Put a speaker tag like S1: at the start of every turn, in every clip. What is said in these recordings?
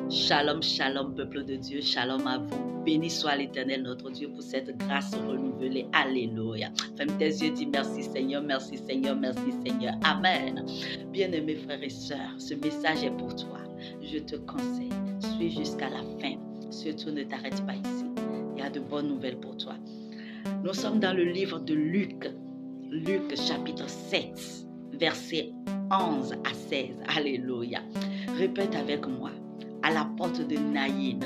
S1: Shalom, shalom, peuple de Dieu, shalom à vous. Béni soit l'Éternel, notre Dieu, pour cette grâce renouvelée. Alléluia. Ferme tes yeux, dis merci Seigneur, merci Seigneur, merci Seigneur. Amen. Bien-aimés frères et sœurs, ce message est pour toi. Je te conseille, suis jusqu'à la fin. Surtout, ne t'arrête pas ici. Il y a de bonnes nouvelles pour toi. Nous sommes dans le livre de Luc. Luc chapitre 7, versets 11 à 16. Alléluia. Répète avec moi. À la porte de Naïn,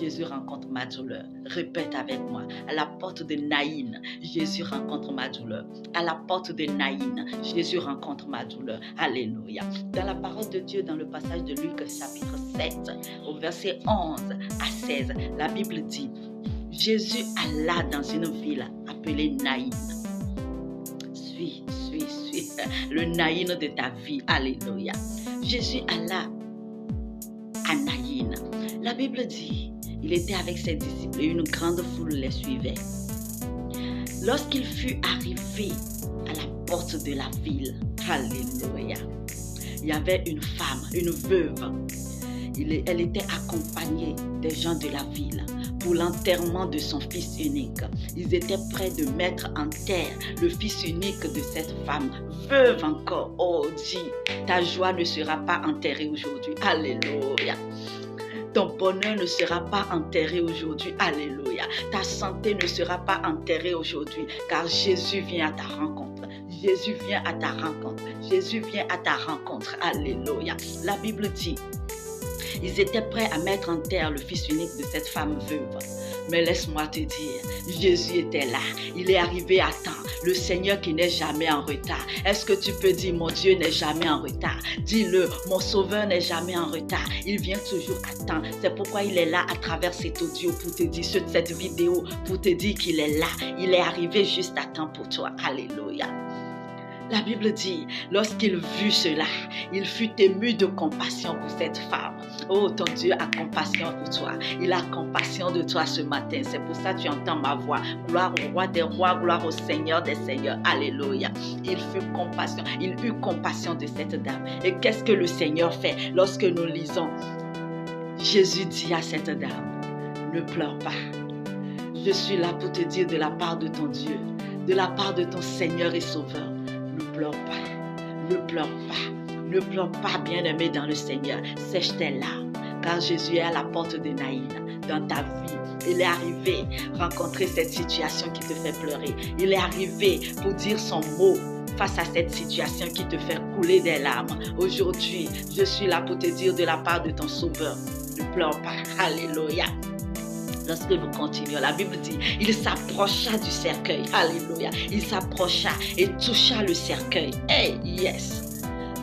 S1: Jésus rencontre ma douleur. Répète avec moi. À la porte de Naïn, Jésus rencontre ma douleur. À la porte de Naïn, Jésus rencontre ma douleur. Alléluia. Dans la parole de Dieu, dans le passage de Luc chapitre 7, au verset 11 à 16, la Bible dit, Jésus alla dans une ville appelée Naïn. Suis le Naïn de ta vie. Alléluia. Jésus alla à Naïn. La Bible dit, il était avec ses disciples et une grande foule les suivait. Lorsqu'il fut arrivé à la porte de la ville, alléluia, il y avait une femme, une veuve. Elle était accompagnée des gens de la ville pour l'enterrement de son fils unique. Ils étaient prêts de mettre en terre le fils unique de cette femme, veuve encore. Oh, dis, ta joie ne sera pas enterrée aujourd'hui. Alléluia. Ton bonheur ne sera pas enterré aujourd'hui. Alléluia. Ta santé ne sera pas enterrée aujourd'hui, car Jésus vient à ta rencontre. Jésus vient à ta rencontre. Jésus vient à ta rencontre. Alléluia. La Bible dit, ils étaient prêts à mettre en terre le fils unique de cette femme veuve. Mais laisse-moi te dire, Jésus était là. Il est arrivé à temps. Le Seigneur qui n'est jamais en retard. Est-ce que tu peux dire, mon Dieu n'est jamais en retard? Dis-le, mon Sauveur n'est jamais en retard. Il vient toujours à temps. C'est pourquoi il est là à travers cet audio pour te dire, cette vidéo, pour te dire qu'il est là. Il est arrivé juste à temps pour toi. Alléluia. La Bible dit, lorsqu'il vit cela, il fut ému de compassion pour cette femme. Oh, ton Dieu a compassion pour toi. Il a compassion de toi ce matin. C'est pour ça que tu entends ma voix. Gloire au roi des rois, gloire au Seigneur des seigneurs. Alléluia. Il eut compassion de cette dame. Et qu'est-ce que le Seigneur fait lorsque nous lisons? Jésus dit à cette dame, ne pleure pas. Je suis là pour te dire de la part de ton Dieu, de la part de ton Seigneur et Sauveur. Ne pleure pas, ne pleure pas, ne pleure pas, bien-aimé dans le Seigneur. Sèche tes larmes, car Jésus est à la porte de Naïn, dans ta vie. Il est arrivé rencontrer cette situation qui te fait pleurer. Il est arrivé pour dire son mot face à cette situation qui te fait couler des larmes. Aujourd'hui, je suis là pour te dire de la part de ton Sauveur, ne pleure pas. Alléluia. Lorsque nous continuons, la Bible dit, il s'approcha du cercueil. Alléluia. Il s'approcha et toucha le cercueil. Hey, yes.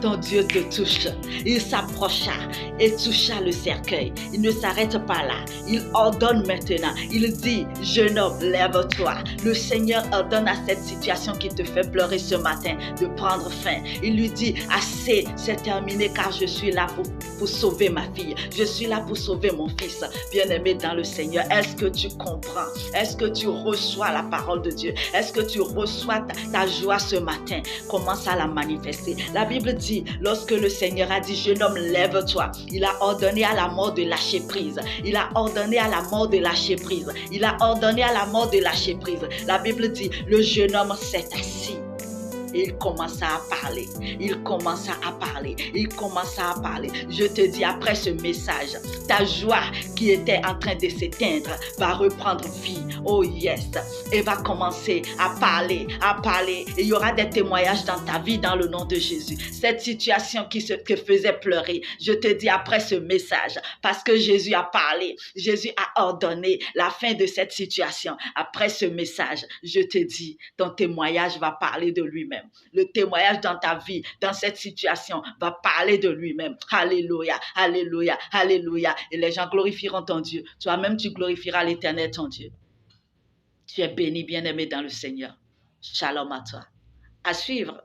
S1: Ton Dieu te touche. Il s'approcha et toucha le cercueil. Il ne s'arrête pas là. Il ordonne maintenant. Il dit, jeune homme, lève-toi. Le Seigneur ordonne à cette situation qui te fait pleurer ce matin de prendre fin. Il lui dit, assez, c'est terminé car je suis là pour sauver ma fille. Je suis là pour sauver mon fils. Bien-aimé dans le Seigneur, est-ce que tu comprends? Est-ce que tu reçois la parole de Dieu? Est-ce que tu reçois ta joie ce matin? Commence à la manifester. La Bible dit, lorsque le Seigneur a dit, jeune homme, lève-toi, il a ordonné à la mort de lâcher prise. Il a ordonné à la mort de lâcher prise. Il a ordonné à la mort de lâcher prise. La Bible dit, le jeune homme s'est assis. Et il commença à parler. Il commença à parler. Il commença à parler. Je te dis, après ce message, ta joie qui était en train de s'éteindre va reprendre vie. Oh yes. Et va commencer à parler, à parler. Et il y aura des témoignages dans ta vie dans le nom de Jésus. Cette situation qui te faisait pleurer, je te dis après ce message, parce que Jésus a parlé, Jésus a ordonné la fin de cette situation. Après ce message, je te dis, ton témoignage va parler de lui-même. Le témoignage dans ta vie, dans cette situation, va parler de lui-même. Alléluia, alléluia, alléluia. Et les gens glorifieront ton Dieu. Toi-même, tu glorifieras l'Éternel, ton Dieu. Tu es béni, bien-aimé dans le Seigneur. Shalom à toi. À suivre.